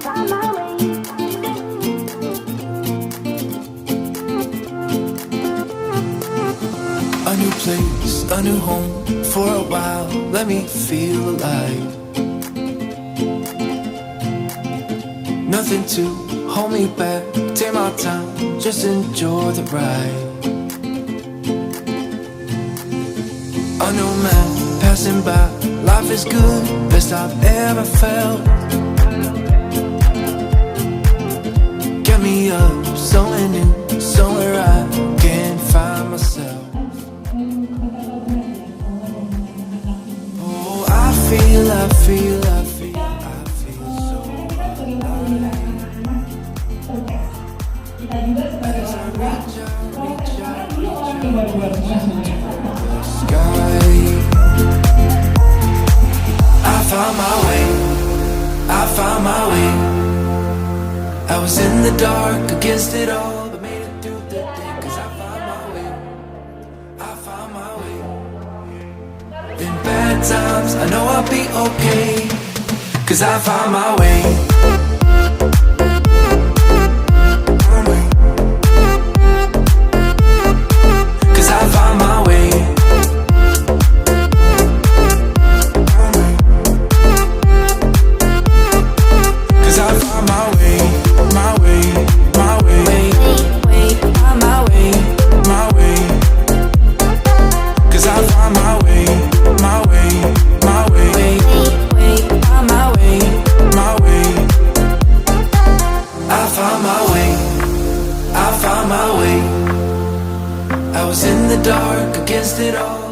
A new place, a new home, for a while, let me feel alive. Nothing to hold me back, take my time, just enjoy the ride. A new man passing by, life is good, best I've ever felt. Get me up, somewhere new, somewhere I can find myself. Oh, I feel so alive. As I reach out the sky, I found my way, I found my way. I was in the dark against it all, but made it through the day. Cause I found my way, I found my way. In bad times, I know I'll be okay. Cause I found my way. Cause I found my way. Cause I found my way, my way, my way, my way, my way. Cause I found my way, my way, my way, my way, my way. I found my way, I found my way. I was in the dark against it all.